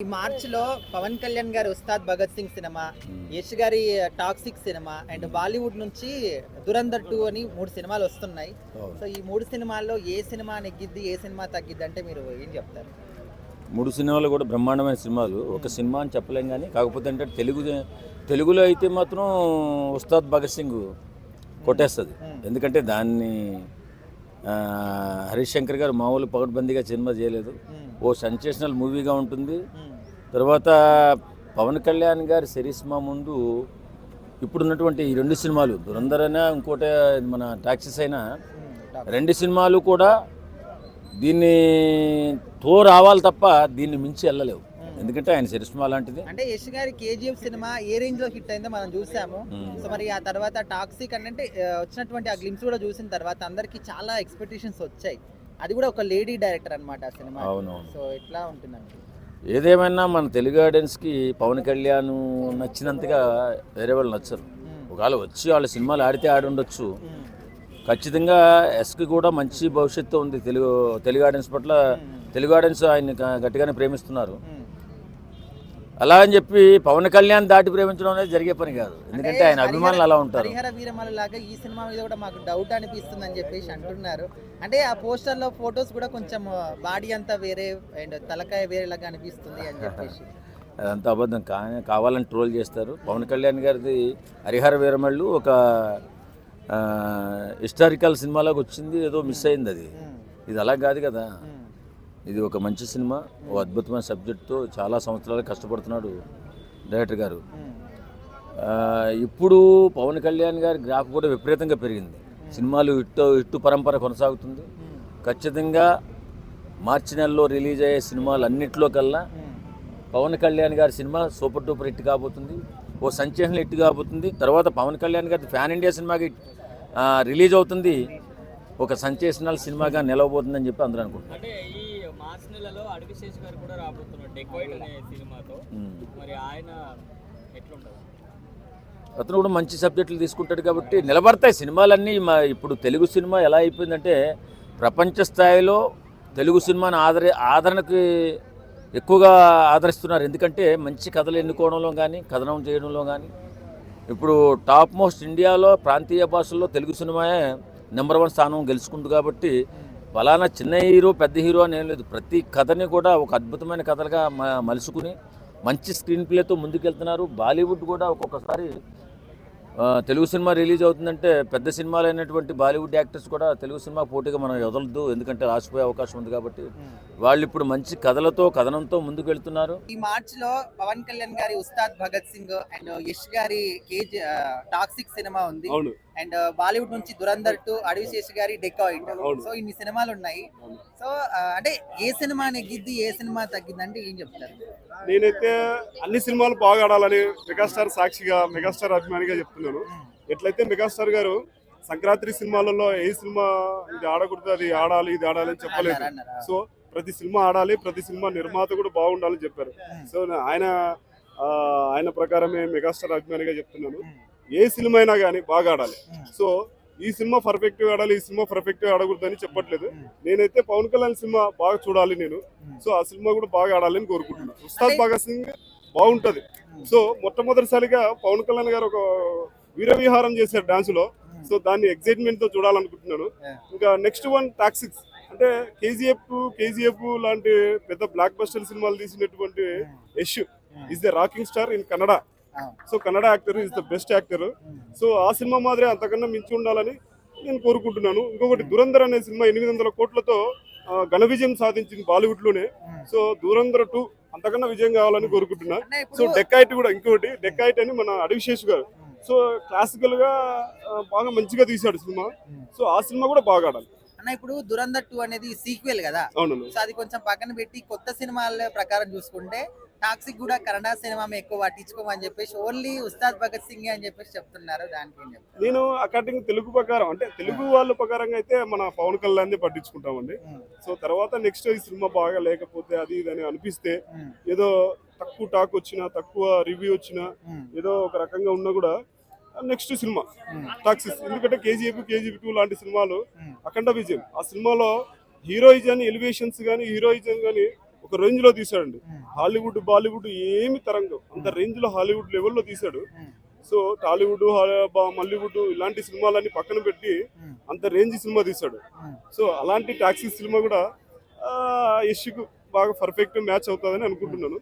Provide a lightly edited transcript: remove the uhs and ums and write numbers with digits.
ఈ మార్చిలో పవన్ కళ్యాణ్ గారి ఉస్తాద్ భగత్ సింగ్ సినిమా, యష్ గారి టాక్సిక్ సినిమా అండ్ బాలీవుడ్ నుంచి దురంధర్ 2 అని 3 సినిమాలు వస్తున్నాయి. సో ఈ 3 సినిమాల్లో ఏ సినిమా నెగ్గిద్ది, ఏ సినిమా తగ్గిద్ది అంటే మీరు ఏం చెప్తారు? 3 సినిమాలు కూడా బ్రహ్మాండమైన సినిమాలు. ఒక సినిమా అని చెప్పలేం కానీ, కాకపోతే అంటే తెలుగులో అయితే మాత్రం ఉస్తాద్ భగత్ సింగ్ కొట్టేస్తుంది. ఎందుకంటే దాన్ని హరీష్ శంకర్ గారు మామూలు పకడ్బందీగా సినిమా చేయలేదు. ఓ సెన్సేషనల్ మూవీగా ఉంటుంది. తర్వాత పవన్ కళ్యాణ్ గారి సిరీస్మా ముందు ఇప్పుడున్నటువంటి ఈ 2 సినిమాలు దురంధర్ అయినా ఇంకోటి మన టాక్సీస్ అయినా 2 సినిమాలు కూడా దీన్ని రావాలి తప్ప దీన్ని మించి వెళ్ళలేవు. ఎందుకంటే ఆయన సిరీస్మా లాంటిది. అంటే యష్ గారి కేజీఎఫ్ సినిమా ఏ రేంజ్ లో హిట్ అయిందో మనం చూసాము. సో మరి ఆ తర్వాత టాక్సిక్ అంటే వచ్చినటువంటి ఆ గ్లిమ్స్ కూడా చూసిన తర్వాత అందరికి చాలా ఎక్స్పెక్టేషన్స్ వచ్చాయి. అది కూడా ఒక లేడీ డైరెక్టర్ అన్నమాట ఆ సినిమా. అవునవును. సో ఎట్లా ఉంటుందండి? ఏదేమైనా మన తెలుగు ఆడియన్స్కి పవన్ కళ్యాణ్ నచ్చినంతగా వేరే వాళ్ళు నచ్చరు. ఒకవేళ వచ్చి వాళ్ళ సినిమాలు ఆడితే ఆడి ఉండొచ్చు. ఖచ్చితంగా ఎస్కి కూడా మంచి భవిష్యత్తు ఉంది. తెలుగు ఆడియన్స్ పట్ల తెలుగు ఆడియన్స్ ఆయన్ని గట్టిగానే ప్రేమిస్తున్నారు. అలా అని చెప్పి పవన్ కళ్యాణ్ దాటి ప్రేమించడం అనేది జరిగే పని కాదు. ఎందుకంటే ఆయన అభిమానులు అలా ఉంటారు. హరిహర వీరమల లాగా ఈ సినిమా మీద కూడా మాకు డౌట్ అనిపిస్తుంది అని చెప్పేసి అంటున్నారు. అంటే ఆ పోస్టర్ లో ఫొటోస్ కూడా కొంచెం బాడీ అంతా వేరే అండ్ తలకాయ వేరేలాగా అనిపిస్తుంది అని చెప్పేసి అదంతా అబద్ధం. కావాలని ట్రోల్ చేస్తారు. పవన్ కళ్యాణ్ గారిది హరిహర వీరమల్లు ఒక హిస్టారికల్ సినిమాలోకి వచ్చింది, ఏదో మిస్ అయింది. అది ఇది అలా కాదు కదా. ఇది ఒక మంచి సినిమా, ఓ అద్భుతమైన సబ్జెక్టుతో చాలా సంవత్సరాలు కష్టపడుతున్నాడు డైరెక్టర్ గారు. ఇప్పుడు పవన్ కళ్యాణ్ గారి గ్రాఫ్ కూడా విపరీతంగా పెరిగింది. సినిమాలు ఇట్టు పరంపర కొనసాగుతుంది. ఖచ్చితంగా మార్చి నెలలో రిలీజ్ అయ్యే సినిమాలు అన్నింటిలో కల్లా పవన్ కళ్యాణ్ గారి సినిమా సూపర్ డూపర్ హిట్ కాబోతుంది. ఓ సంచలన హిట్ కాబోతుంది. తర్వాత పవన్ కళ్యాణ్ గారి ఫ్యాన్ ఇండియా సినిమాకి రిలీజ్ అవుతుంది. ఒక సెన్సేషనల్ సినిమాగా నిలవబోతుందని చెప్పి అందరూ అనుకుంటున్నారు. అంటే ఈ మార్చ్ నెలలో అడవి శేష్ గారు కూడా రాబోతున్నారు డెకాయిట్ అనే సినిమాతో. మరి ఆయన ఎట్లుంటారు? అతను కూడా మంచి సబ్జెక్టులు తీసుకుంటాడు కాబట్టి నిలబడతాయి సినిమాలన్నీ. ఇప్పుడు తెలుగు సినిమా ఎలా అయిపోయిందంటే ప్రపంచ స్థాయిలో తెలుగు సినిమాని ఆదరణకి ఎక్కువగా ఆదరిస్తున్నారు. ఎందుకంటే మంచి కథలు ఎన్నుకోవడంలో కానీ, కథనం చేయడంలో కానీ ఇప్పుడు టాప్ మోస్ట్ ఇండియాలో ప్రాంతీయ భాషల్లో తెలుగు సినిమాయే నెంబర్ 1 స్థానం గెలుచుకుంది. కాబట్టి ఫలానా చిన్న హీరో పెద్ద హీరో అని ఏం లేదు. ప్రతి కథని కూడా ఒక అద్భుతమైన కథలుగా మలుచుకుని మంచి స్క్రీన్ ప్లేతో ముందుకెళ్తున్నారు. బాలీవుడ్ కూడా ఒక్కొక్కసారి తెలుగు సినిమా రిలీజ్ అవుతుందంటే పెద్ద సినిమాలు అయినటువంటి బాలీవుడ్ యాక్టర్స్ కూడా తెలుగు సినిమా పోటీగా మనం వదలద్దు, ఎందుకంటే రాసిపోయే అవకాశం ఉంది. కాబట్టి వాళ్ళు ఇప్పుడు మంచి కథలతో కథనంతో ముందుకు వెళ్తున్నారు. ఈ మార్చ్ లో పవన్ కళ్యాణ్ గారి ఉస్తాద్ భగత్ సింగ్ అండ్ యష్ గారి టాక్సిక్ సినిమా ఉంది. అండ్ బాలీవుడ్ నుంచి దురంధర్ 2, అడవి శేష్ గారి డెకాయిట్. సో ఇన్ని సినిమాలు ఉన్నాయి. సో అంటే ఏ సినిమా నెగ్గిద్ది, ఏ సినిమా తగ్గిద్ది అంటే ఏం చెప్తారు? నేనైతే అన్ని సినిమాలు బాగా ఆడాలని మెగాస్టార్ సాక్షిగా, మెగాస్టార్ అభిమానిగా చెప్తున్నాను. ఎట్లయితే మెగాస్టార్ గారు సంక్రాంతి సినిమాలలో ఏ సినిమా ఇది ఆడకూడదు, అది ఆడాలి, ఇది ఆడాలి అని చెప్పలేదు. సో ప్రతి సినిమా ఆడాలి, ప్రతి సినిమా నిర్మాత కూడా బాగుండాలని చెప్పారు. సో ఆయన ప్రకారమే మెగాస్టార్ అభిమానిగా చెప్తున్నాను. ఏ సినిమా అయినా కానీ బాగా ఆడాలి. సో ఈ సినిమా పర్ఫెక్ట్ గా ఆడాలి, ఈ సినిమా పర్ఫెక్ట్ గా ఆడకూడదని చెప్పట్లేదు. నేనైతే పవన్ కళ్యాణ్ సినిమా బాగా చూడాలి నేను. సో ఆ సినిమా కూడా బాగా ఆడాలని కోరుకుంటున్నాను. ఉస్తాద్ భగత్ సింగ్ బాగుంటది. సో మొట్టమొదటిసారిగా పవన్ కళ్యాణ్ గారు ఒక వీరవిహారం చేశారు డాన్స్ లో. సో దాన్ని ఎక్సైట్మెంట్ తో చూడాలనుకుంటున్నాను. ఇంకా నెక్స్ట్ వన్ టాక్సిక్స్ అంటే కేజీఎఫ్ లాంటి పెద్ద బ్లాక్ బస్టర్ సినిమాలు తీసినటువంటి Yash is the rocking star in Kannada. So Kannada actor is the best actor. So ఆ సినిమా మాదిరి అంతకన్నా మించి ఉండాలని నేను కోరుకుంటున్నాను. ఇంకొకటి దురంధర్ అనే సినిమా 800 కోట్లతో ఘన విజయం సాధించింది బాలీవుడ్ లోనే. సో దురంధర్ 2 అంతకన్నా విజయం కావాలని కోరుకుంటున్నా. సో డెకాయిట్ కూడా ఇంకోటి డెకాయిట్ అని మన అడవి శేష్ గారు సో క్లాసికల్ గా బాగా మంచిగా తీశాడు సినిమా. సో ఆ సినిమా కూడా బాగా ఆడాలి అన్న. ఇప్పుడు దురంధర్ 2 అనేది సీక్వెల్ కదా. సో అది కొంచెం పక్కన పెట్టి కొత్త సినిమాల ప్రకారం చూసుకుంటే టాక్సిక్ కూడా కన్నడ సినిమా ఎక్కువ పట్టించుకోమని చెప్పేసి ఓన్లీ ఉస్తాద్ భగత్ సింగ్ అని చెప్పేసి చెప్తున్నారు. దానికి నేను అకార్డింగ్ తెలుగు ప్రకారం అంటే తెలుగు వాళ్ళ ప్రకారంగా అయితే మన పవన్ కళ్యాణ్ పట్టించుకుంటామండి. సో తర్వాత నెక్స్ట్ ఈ సినిమా బాగా లేకపోతే అది ఇది అనిపిస్తే ఏదో తక్కువ టాక్ వచ్చినా, తక్కువ రివ్యూ వచ్చినా, ఏదో ఒక రకంగా ఉన్నా కూడా నెక్స్ట్ సినిమా టాక్సిస్. ఎందుకంటే కేజీఎఫ్ 2 లాంటి సినిమాలు అఖండ విజయం. ఆ సినిమాలో హీరోయిజం ఎలివేషన్స్ కానీ, హీరోయిజం కానీ ఒక రేంజ్ లో తీశాడండి. హాలీవుడ్ బాలీవుడ్ ఏమి తరంగం అంత రేంజ్ లో హాలీవుడ్ లెవెల్లో తీశాడు. సో టాలీవుడ్ మల్లీవుడ్ ఇలాంటి సినిమాలన్నీ పక్కన పెట్టి అంత రేంజ్ సినిమా తీశాడు. సో అలాంటి టాక్సీ సినిమా కూడా యష్కు బాగా పర్ఫెక్ట్ మ్యాచ్ అవుతుందని అనుకుంటున్నాను.